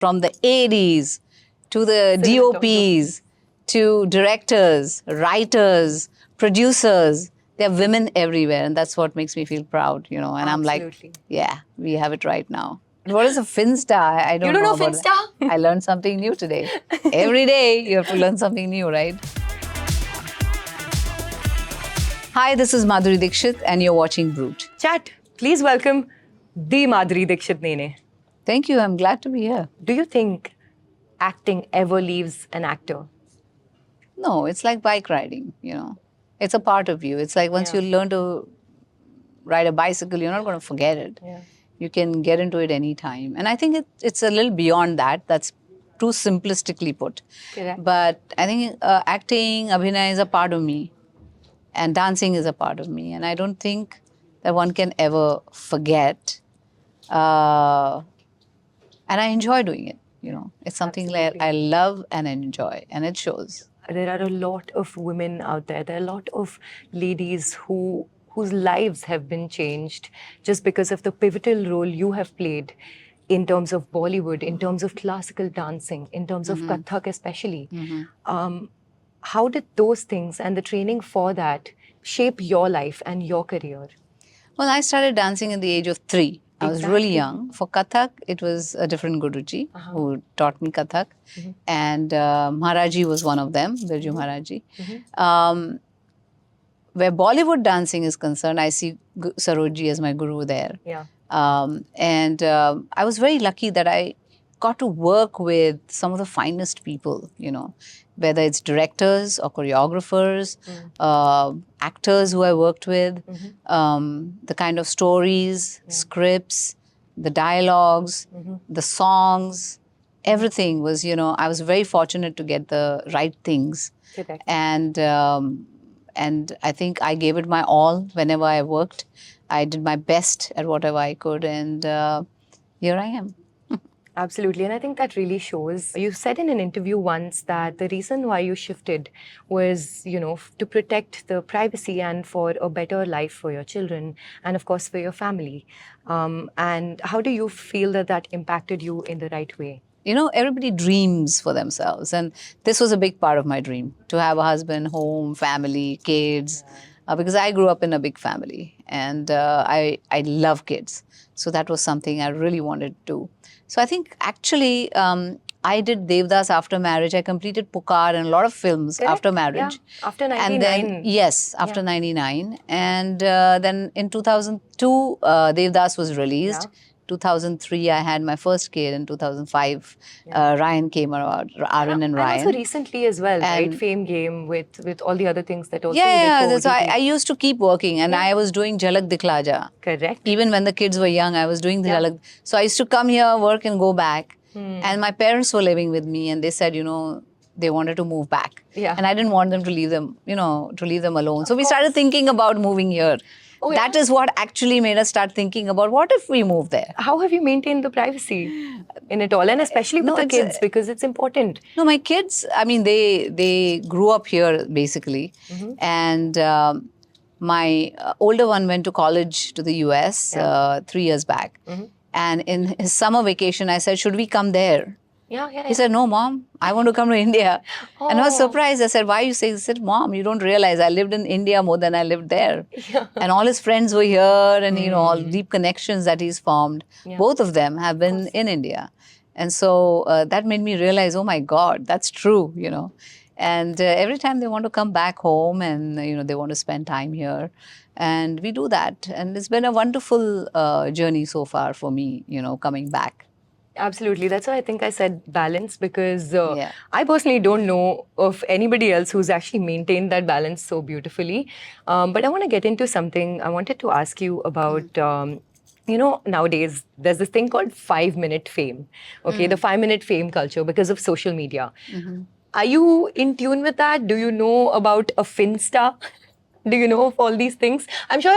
from the ADs to the DOPs to directors, writers, producers. There are women everywhere, and that's what makes me feel proud, And I'm like, yeah, we have it right now. What is a Finsta? I don't know. You don't know Finsta? I learned something new today. Every day you have to learn something new, right? Hi, this is Madhuri Dixit, and you're watching Brut. Chat, please welcome the Madhuri Dixit Nene. Thank you. I'm glad to be here. Do you think acting ever leaves an actor? No, it's like bike riding, It's a part of you. It's like once you learn to ride a bicycle, you're not going to forget it. Yeah. You can get into it anytime. And I think it's a little beyond that. That's too simplistically put. Correct. But I think acting, abhinay is a part of me. And dancing is a part of me. And I don't think that one can ever forget. And I enjoy doing it, It's something that I love and enjoy. And it shows. There are a lot of women out there. There are a lot of ladies whose lives have been changed just because of the pivotal role you have played in terms of Bollywood, in terms of classical dancing, in terms of Kathak especially. How did those things and the training for that shape your life and your career? Well, I started dancing at the age of 3. I was really young. For Kathak, it was a different Guruji who taught me Kathak. And Maharaji was one of them, Birju Maharaji. Where Bollywood dancing is concerned, I see Sarojji as my guru there. Yeah. And I was very lucky that I got to work with some of the finest people, whether it's directors or choreographers, actors who I worked with, the kind of stories, scripts, the dialogues, the songs, everything was, I was very fortunate to get the right things. Correct. And I think I gave it my all whenever I worked. I did my best at whatever I could, and here I am. Absolutely. And I think that really shows. You said in an interview once that the reason why you shifted was, to protect the privacy and for a better life for your children and, of course, for your family. And how do you feel that impacted you in the right way? Everybody dreams for themselves. And this was a big part of my dream, to have a husband, home, family, kids. Because I grew up in a big family and I love kids. So that was something I really wanted to do. So I think actually I did Devdas after marriage. I completed Pukar and a lot of films after marriage. Yeah. After 99. And then, yes, after 99. And then in 2002, Devdas was released. 2003, I had my first kid. In 2005, Ryan came around, Aaron and Ryan. And also recently as well, right? Fame Game with all the other things that also... Yeah. So I used to keep working and I was doing Jhalak Dikhla Ja. Correct. Even when the kids were young, I was doing the Jhalak. So I used to come here, work and go back. And my parents were living with me and they said, they wanted to move back. Yeah. And I didn't want them to leave them, to leave them alone. So we started thinking about moving here. Oh, that is what actually made us start thinking about what if we move there? How have you maintained the privacy in it all? And especially with the kids, because it's important. No, my kids, they grew up here basically. And my older one went to college to the US 3 years back. And in his summer vacation, I said, should we come there? Yeah. He said, no, Mom, I want to come to India. And I was surprised. I said, why you say? He said, Mom, you don't realize I lived in India more than I lived there. Yeah. And all his friends were here and, all deep connections that he's formed. Yeah. Both of them have been in India. And so that made me realize, oh my God, that's true, And every time they want to come back home and, they want to spend time here. And we do that. And it's been a wonderful journey so far for me, coming back. Absolutely. That's why I think I said balance, because I personally don't know of anybody else who's actually maintained that balance so beautifully. But I want to get into something. I wanted to ask you about, nowadays there's this thing called 5-minute fame. Okay, the 5-minute fame culture because of social media. Are you in tune with that? Do you know about a Finsta? Do you know of all these things? I'm sure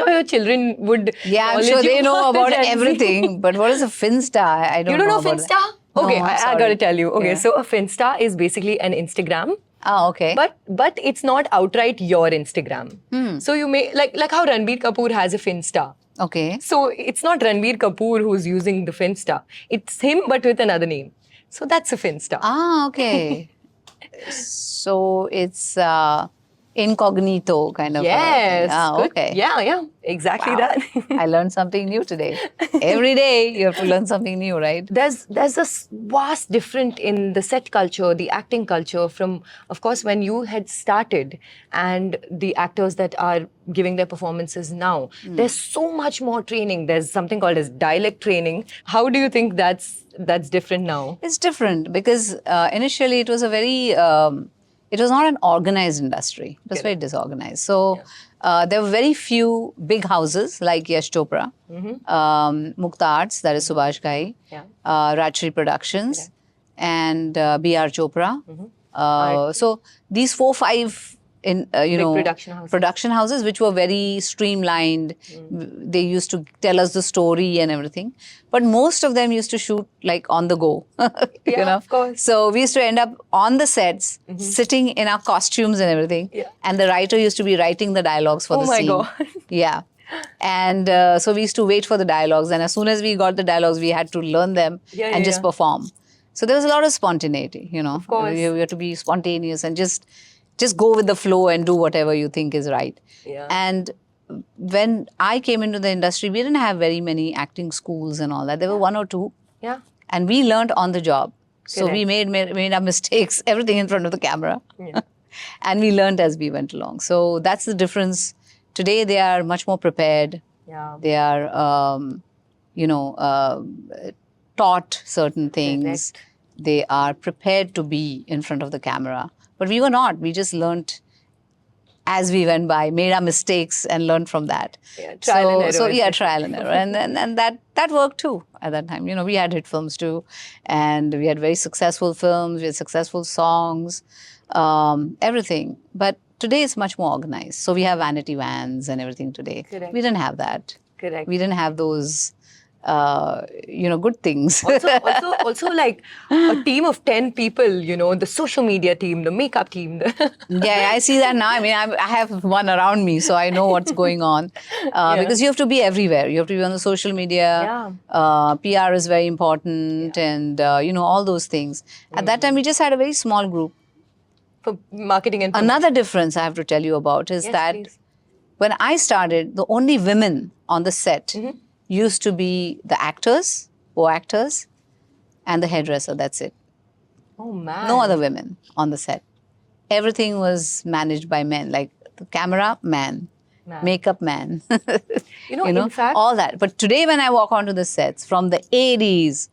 your children would. Yeah, I'm sure they know about everything. But what is a Finsta? I don't know. You don't know Finsta? Okay, no, I got to tell you. Okay, so a Finsta is basically an Instagram. Oh, okay. But it's not outright your Instagram. So you may like how Ranbir Kapoor has a Finsta. Okay. So it's not Ranbir Kapoor who's using the Finsta. It's him, but with another name. So that's a Finsta. Ah, okay. So it's incognito kind of a thing. Yes, Ah, good. okay. Yeah, exactly Wow. that. I learned something new today. Every day you have to learn something new, right? There's a vast difference in the set culture, the acting culture from, of course, when you had started and the actors that are giving their performances now. There's so much more training. There's something called as dialect training. How do you think that's different now? It's different because initially it was a very, it was not an organized industry. It was very disorganized. So there were very few big houses like Yash Chopra, Mukta Arts, that is Subhash Ghai, Rajshri Productions, and B.R. Chopra. So these 4-5 production houses which were very streamlined. They used to tell us the story and everything, but most of them used to shoot like on the go. Of course. So we used to end up on the sets, sitting in our costumes and everything, and the writer used to be writing the dialogues for the scene. Oh my God. Yeah. And so we used to wait for the dialogues, and as soon as we got the dialogues, we had to learn them and just perform. So there was a lot of spontaneity, Of course. You have to be spontaneous and just go with the flow and do whatever you think is right. And when I came into the industry, we didn't have very many acting schools and all that. There were 1 or 2. And we learned on the job. So we made our mistakes, everything in front of the camera. And we learned as we went along. So that's the difference. Today they are much more prepared. They are, taught certain things. They are prepared to be in front of the camera. But we were not. We just learned as we went by, made our mistakes and learned from that. Trial and error. So trial and error. And that worked too at that time. We had hit films too. And we had very successful films, we had successful songs, everything. But today it's much more organized. So we have vanity vans and everything today. We didn't have that. We didn't have those good things. also like a team of 10 people, the social media team, the makeup team. Yeah, I see that now. I mean, I have one around me, so I know what's going on. Because you have to be everywhere. You have to be on the social media. PR is very important and, all those things. At that time, we just had a very small group. For marketing and Another difference I have to tell you about is that when I started, the only women on the set used to be the actors, co-actors, and the hairdresser. That's it. Oh, man. No other women on the set. Everything was managed by men, like the camera, man. Makeup, man. In fact, all that. But today when I walk onto the sets, from the ADs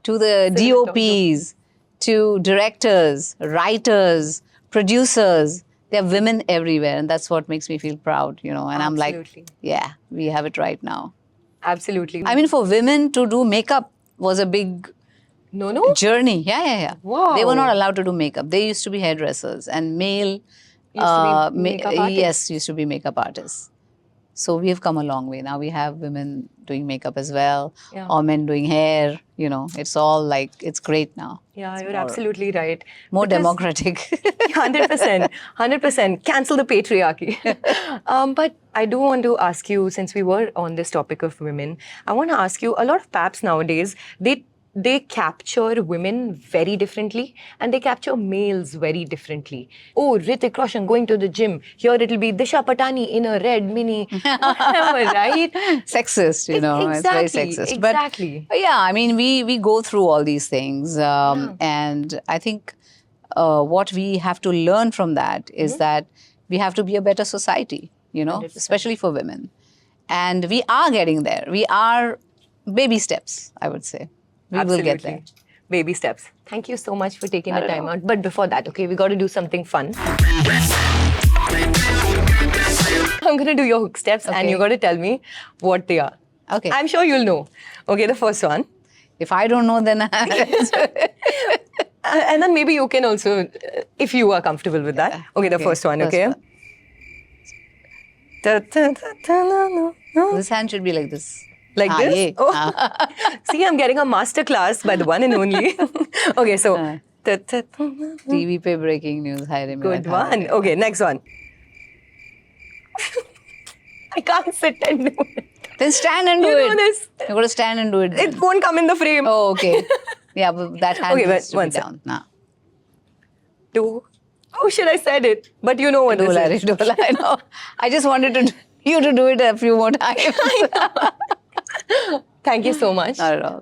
to the DOPs to directors, writers, producers, there are women everywhere. And that's what makes me feel proud, And I'm like, yeah, we have it right now. Absolutely. I mean, for women to do makeup was a big journey. Yeah. Wow. They were not allowed to do makeup. They used to be hairdressers, and male used to be makeup artists. So we have come a long way. Now we have women doing makeup as well, or men doing hair. It's all like, it's great now. Yeah, you're absolutely right. More democratic. 100%. 100%. Cancel the patriarchy. But I do want to ask you, since we were on this topic of women, I want to ask you, a lot of paps nowadays, they capture women very differently and they capture males very differently. Oh, Hrithik Roshan going to the gym. Here it'll be Disha Patani in a red mini. Whatever, right? Sexist, It's very sexist. Exactly. But yeah, I mean, we go through all these things. And I think what we have to learn from that is that we have to be a better society, 100%. Especially for women. And we are getting there. We are baby steps, I would say. We will get there. Baby steps. Thank you so much for taking the time out. But before that, okay, we got to do something fun. I'm going to do your hook steps and you got to tell me what they are. Okay. I'm sure you'll know. Okay, the first one. If I don't know, then... And then maybe you can also, if you are comfortable with that. Okay, the first one, okay? This hand should be like this. Like this? Oh. See, I'm getting a masterclass by the one and only. Okay, so. TV pe breaking news. Good one. Okay, next one. I can't sit and do it. Then stand and do You it. know this. You're going to stand and do it. It Then. won't come in the frame. Oh, okay. Yeah, but that hand Okay, needs to one be down. Nah. Do. Oh shit, I said it. But you know what this is. Dola, I know. I just wanted you to do it a few more times. Thank you so much. Not at all.